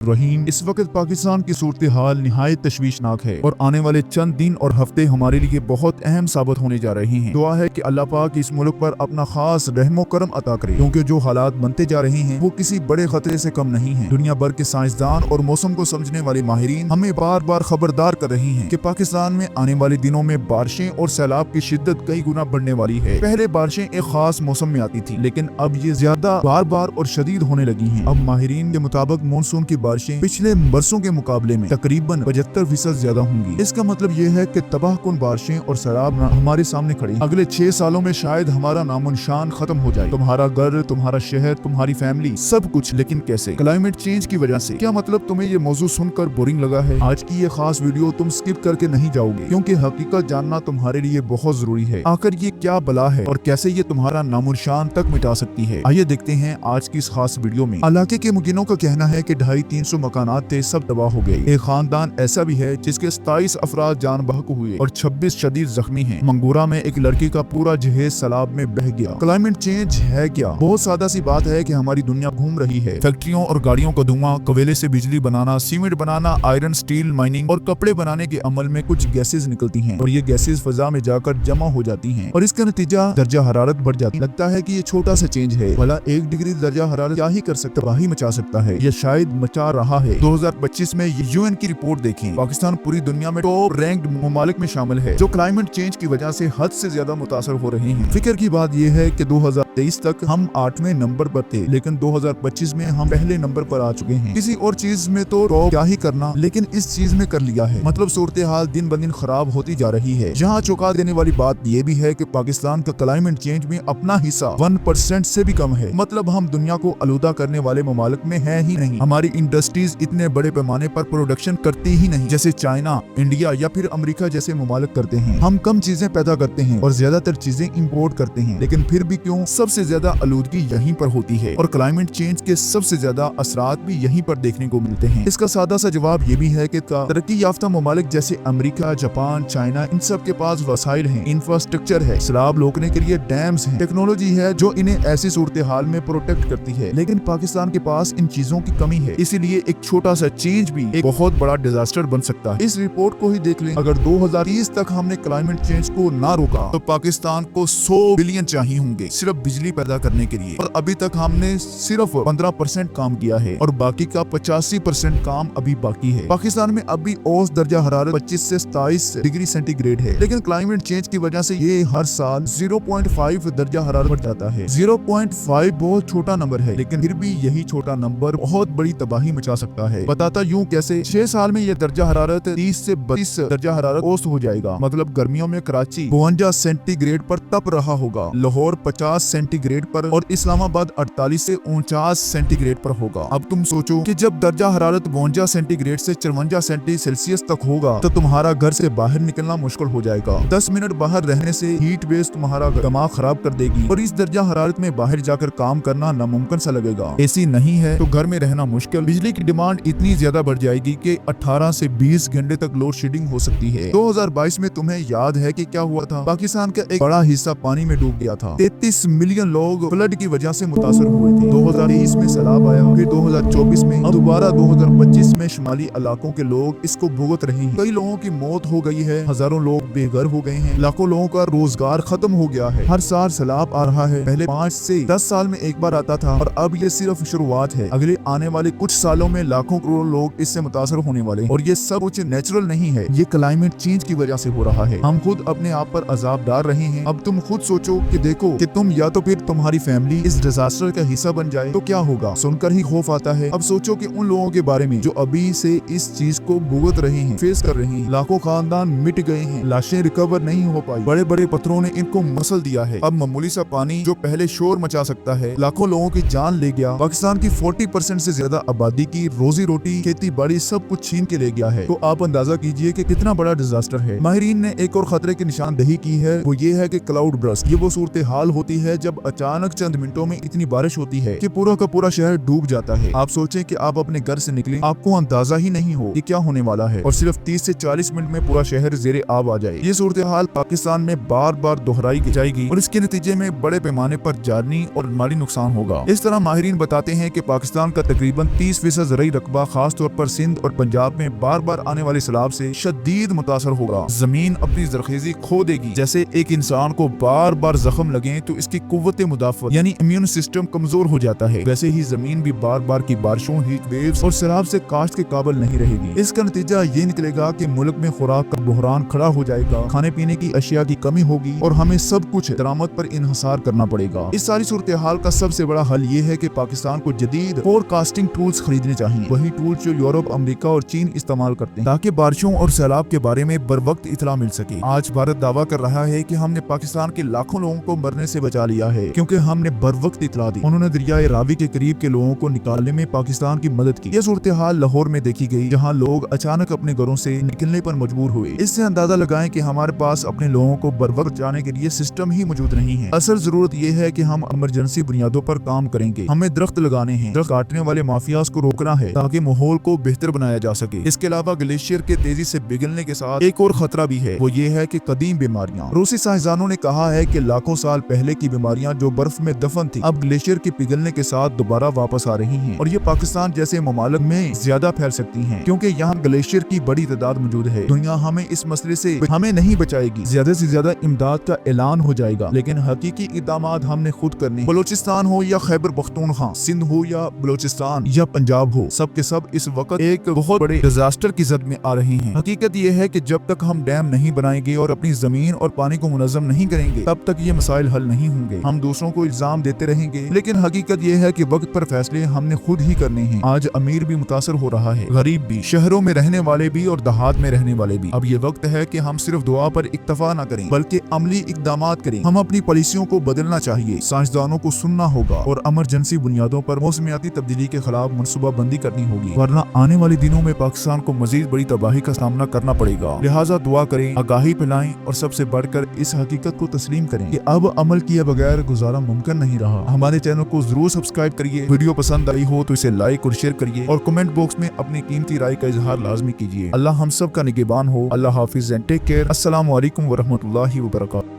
रहीम। इस वक्त पाकिस्तान की सूरत हाल निहायत तशवीशनाक है और आने वाले चंद दिन और हफ्ते हमारे लिए बहुत अहम साबित होने जा रहे हैं। दुआ है कि अल्लाह पाक इस मुल्क पर अपना खास रहमो करम अता करे, क्योंकि जो हालात बनते जा रहे हैं वो किसी बड़े खतरे से कम नहीं है। दुनिया भर के साइंसदान और मौसम को समझने वाले माहिरीन हमें बार बार खबरदार कर रही हैं कि पाकिस्तान में आने वाले दिनों में बारिशें और सैलाब की शिद्दत कई गुना बढ़ने वाली है। पहले बारिशें एक खास मौसम में आती थी, लेकिन अब ये ज्यादा बार बार और शदीद होने लगी हैं। अब माहिरीन के मुताबिक मानसून की बारिशें पिछले बरसों के मुकाबले में तकरीबन 75% ज्यादा होंगी। इसका मतलब ये है कि तबाहकुन बारिशें और सैलाब हमारे सामने खड़ी। अगले 6 सालों में शायद हमारा नामो निशान खत्म हो जाए। तुम्हारा घर, तुम्हारा शहर, तुम्हारी फैमिली, सब कुछ। लेकिन कैसे? क्लाइमेट चेंज की वजह से। क्या मतलब तुम्हें ये मौजू सुनकर बोरिंग लगा है? आज की ये खास वीडियो तुम स्किप करके नहीं जाओगे, क्योंकि हकीकत जानना तुम्हारे लिए बहुत जरूरी है। आखिर ये क्या बला है और कैसे ये तुम्हारा नामो निशान तक मिटा सकती है? आइए देखते हैं आज की इस खास वीडियो में। इलाके के मुकीनों का कहना है कि 250-300 मकानात थे, सब तबाह हो गए। एक खानदान ऐसा भी है जिसके 27 अफराद जान बहक हुए और 26 शदीद जख्मी हैं। मंगूरा में एक लड़की का पूरा जहेज सैलाब में बह गया। क्लाइमेट चेंज है क्या? बहुत सादा सी बात है कि हमारी दुनिया घूम रही है। फैक्ट्रियों और गाड़ियों का धुआं, कोयले से बिजली बनाना, सीमेंट बनाना, आयरन, स्टील माइनिंग और कपड़े बनाने के अमल में कुछ गैसेज निकलती हैं और ये गैसेज फजा में जाकर जमा हो जाती हैं और इसका नतीजा दर्जा हरारत बढ़ जाती है। लगता है कि ये छोटा सा चेंज है, भला 1 डिग्री दर्जा हरारत क्या ही कर सकता, तबाही मचा सकता है। ये शायद मचा रहा है। 2025 में यूएन की रिपोर्ट देखें, पाकिस्तान पूरी दुनिया में टॉप रैंक्ड ममालिक में शामिल है जो क्लाइमेट चेंज की वजह से हद से ज्यादा मुतासर हो रहे हैं। फिक्र की बात यह है कि 2023 तक हम 8वें नंबर पर थे, लेकिन 2025 में हम पहले नंबर पर आ चुके हैं। किसी और चीज में तो टॉप क्या ही करना, लेकिन इस चीज में कर लिया है। मतलब सूरत हाल दिन ब दिन खराब होती जा रही है। यहाँ चौंका देने वाली बात यह भी है कि पाकिस्तान का क्लाइमेट चेंज में अपना हिस्सा 1% से भी कम है। मतलब हम दुनिया को आलूदा करने वाले ममालिक में है ही नहीं। हमारी इंडस्ट्रीज इतने बड़े पैमाने पर प्रोडक्शन करती ही नहीं जैसे चाइना, इंडिया या फिर अमेरिका जैसे ममालिक करते हैं। हम कम चीजें पैदा करते हैं और ज्यादातर चीजें इंपोर्ट करते हैं, लेकिन फिर भी क्यों? सबसे ज्यादा आलूदगी यहीं पर होती है और क्लाइमेट चेंज के सबसे ज्यादा असरात भी यहीं पर देखने को मिलते हैं। इसका सादा सा जवाब ये भी है कि तरक्की याफ्ता ममालिक जैसे अमेरिका, जापान, चाइना, इन सब के पास वसाइल हैं, इंफ्रास्ट्रक्चर है, सैलाब रोकने के लिए डैम्स हैं, टेक्नोलॉजी है जो इन्हें ऐसी सूरत हाल में प्रोटेक्ट करती है। लेकिन पाकिस्तान के पास इन चीजों की कमी है, इसीलिए एक छोटा सा चेंज भी एक बहुत बड़ा डिजास्टर बन सकता है। इस रिपोर्ट को ही देख लें, अगर 2030 तक हमने क्लाइमेट चेंज को ना रोका तो पाकिस्तान को 100 बिलियन चाहिए होंगे सिर्फ बिजली पैदा करने के लिए, और अभी तक हमने सिर्फ 15% काम किया है और बाकी का 85% काम अभी बाकी है। पाकिस्तान में अभी औसत दर्जा हरारत 25 से 27 डिग्री सेंटीग्रेड है, लेकिन क्लाइमेट चेंज की वजह से ये हर साल 0.5 दर्जा हरारत बढ़ जाता है। 0.5 बहुत छोटा नंबर है, लेकिन फिर भी यही छोटा नंबर बहुत बड़ी तबाही मचा सकता है। बताता यूं कैसे? 6 साल में यह दर्जा हरारत 30 से 32 दर्जा हरारत औसत हो जाएगा। मतलब गर्मियों में कराची 52 सेंटीग्रेड पर तप रहा होगा, लाहौर 50 सेंटीग्रेड पर और इस्लामाबाद 48 से 49 सेंटीग्रेड पर होगा। अब तुम सोचो कि जब दर्जा हरारत 52 सेंटीग्रेड से 54 सेंटी सेल्सियस तक होगा तो तुम्हारा घर से बाहर निकलना मुश्किल हो जाएगा। 10 मिनट बाहर रहने से हीट वेव तुम्हारा दिमाग खराब कर देगी और इस दर्जा हरारत में बाहर जाकर काम करना नामुमकिन सा लगेगा। एसी नहीं है तो घर में रहना मुश्किल। बिजली की डिमांड इतनी ज्यादा बढ़ जाएगी कि 18 से 20 घंटे तक लोड शेडिंग हो सकती है। 2022 में तुम्हें याद है कि क्या हुआ था? पाकिस्तान का एक बड़ा हिस्सा पानी में डूब गया था। 33 मिलियन लोग फ्लड की वजह से मुतासर हुए थे। 2023 में सैलाब आया, फिर 2024 में, अब दोबारा 2025 में शुमाली इलाकों के लोग इसको भुगत रहे हैं। कई लोगों की मौत हो गई है, हजारों लोग बेघर हो गए हैं, लाखों लोगों का रोजगार खत्म हो गया है। हर साल सैलाब आ रहा है। पहले 5 से 10 साल में एक बार आता था और अब ये सिर्फ शुरुआत है। अगले आने वाले कुछ सालों में लाखों करोड़ लोग इससे मुतासर होने वाले हैं और ये सब कुछ नेचुरल नहीं है, ये क्लाइमेट चेंज की वजह से हो रहा है। हम खुद अपने आप पर अजाब डाल रहे हैं। अब तुम खुद सोचो कि देखो कि तुम या तो फिर तुम्हारी फैमिली इस डिजास्टर का हिस्सा बन जाए तो क्या होगा? सुनकर ही खौफ आता है। अब सोचो कि उन लोगों के बारे में जो अभी से इस चीज को भुगत रहे हैं, फेस कर रहे हैं। लाखों खानदान मिट गए हैं, लाशें रिकवर नहीं हो पाई, बड़े बड़े पत्थरों ने इनको मसल दिया है। अब मामूली सा पानी जो पहले शोर मचा सकता है लाखों लोगों की जान ले गया। पाकिस्तान की 40% से ज्यादा आबादी की रोजी रोटी, खेती बाड़ी सब कुछ छीन के ले गया है। तो आप अंदाजा कीजिए कि कितना बड़ा डिजास्टर है। माहिरीन ने एक और खतरे की निशानदेही की है, वो ये है कि क्लाउड बर्स्ट। ये वो सूरत हाल होती है जब जब अचानक चंद मिनटों में इतनी बारिश होती है कि पूरा का पूरा शहर डूब जाता है। आप सोचें कि आप अपने घर से निकले, आपको अंदाजा ही नहीं हो कि क्या होने वाला है और सिर्फ 30 से 40 मिनट में पूरा शहर ज़ेरे आब आ जाए। ये सूरत हाल पाकिस्तान में बार बार दोहराई जाएगी और इसके नतीजे में बड़े पैमाने पर जानी और माली नुकसान होगा। इस तरह माहिरीन बताते हैं कि पाकिस्तान का तकरीबन 30% ज़राई रकबा खास तौर पर सिंध और पंजाब में बार बार आने वाले सैलाब से शदीद मुतासर होगा। जमीन अपनी जरखेजी खो देगी। जैसे एक इंसान को बार बार जख्म लगे तो इसकी कुव्वत मुदाफ़त यानी इम्यून सिस्टम कमजोर हो जाता है, वैसे ही जमीन भी बार बार की बारिशों, हीट वेव्स और सैलाब से काश्त के काबिल नहीं रहेगी। इसका नतीजा ये निकलेगा कि मुल्क में खुराक का बहरान खड़ा हो जाएगा, खाने पीने की अशिया की कमी होगी और हमें सब कुछ दरामद पर इन्हिसार करना पड़ेगा। इस सारी सूरत हाल का सबसे बड़ा हल ये है कि पाकिस्तान को जदीद फोरकास्टिंग टूल्स खरीदने चाहिए, वही टूल्स जो यूरोप, अमेरिका और चीन इस्तेमाल करते हैं, ताकि बारिशों और सैलाब के बारे में बर वक्त इतला मिल सके। आज भारत दावा कर रहा है कि हमने पाकिस्तान के लाखों लोगों को मरने से बचा लिया है क्योंकि हमने बर वक्त इतला दी। उन्होंने दरियाए रावी के करीब के लोगों को निकालने में पाकिस्तान की मदद की। यह सूरत हाल लाहौर में देखी गई, जहाँ लोग अचानक अपने घरों से निकलने पर मजबूर हुए। इससे अंदाजा लगाएं कि हमारे पास अपने लोगों को बर वक्त जाने के लिए सिस्टम ही मौजूद नहीं है। असल जरूरत यह है कि हम इमरजेंसी बुनियादों पर काम करेंगे। हमें दरख्त लगाने हैं, दरख्त काटने वाले माफियाज को रोकना है ताकि माहौल को बेहतर बनाया जा सके। इसके अलावा ग्लेशियर के तेजी से पिघलने के साथ एक और खतरा भी है, वो ये है कि कदीम बीमारियां। रूसी साइंसदानों ने कहा है कि लाखों साल पहले की बीमारियां जो बर्फ में दफन थी, अब ग्लेशियर के पिघलने के साथ दोबारा वापस आ रही हैं और ये पाकिस्तान जैसे ममालिक में ज्यादा फैल सकती हैं क्योंकि यहाँ ग्लेशियर की बड़ी तादाद मौजूद है। दुनिया हमें इस मसले से हमें नहीं बचाएगी। ज्यादा से ज्यादा इमदाद का ऐलान हो जाएगा, लेकिन हकीकी इक़दाम हमने खुद करने। बलोचिस्तान हो या खैबर पख्तूनख्वा, सिंध हो या बलोचिस्तान या पंजाब हो, सब के सब इस वक्त एक बहुत बड़े डिजास्टर की जद में आ रहे हैं। हकीकत यह है कि जब तक हम डैम नहीं बनाएंगे और अपनी जमीन और पानी को मुनज़्ज़म नहीं करेंगे, तब तक ये मसाइल हल नहीं होंगे। हम दूसरों को इल्जाम देते रहेंगे, लेकिन हकीकत यह है कि वक्त पर फैसले हमने खुद ही करने हैं। आज अमीर भी मुतासर हो रहा है, गरीब भी, शहरों में रहने वाले भी और देहात में रहने वाले भी। अब ये वक्त है कि हम सिर्फ दुआ पर इक्तफा न करें बल्कि अमली इक़दामात करें। हम अपनी पॉलिसियों को बदलना चाहिए, साइंसदानों को सुनना होगा और इमरजेंसी बुनियादों पर मौसमियाती तब्दीली के खिलाफ मनसूबा बंदी करनी होगी, वरना आने वाले दिनों में पाकिस्तान को मजीद बड़ी तबाही का सामना करना पड़ेगा। लिहाजा दुआ करें, आगाही फैलाएं और सबसे बढ़कर इस हकीकत को तस्लीम करें कि अब अमल किए बगैर गुजारा मुमकिन नहीं रहा। हमारे चैनल को जरूर सब्सक्राइब करिए। वीडियो पसंद आई हो तो इसे लाइक और शेयर करिए और कमेंट बॉक्स में अपनी कीमती राय का इजहार लाजमी कीजिए। अल्लाह हम सब का निगहबान हो। अल्लाह हाफिज एंड टेक केयर। अस्सलामु अलैकुम व रहमतुल्लाहि व बरकातहू।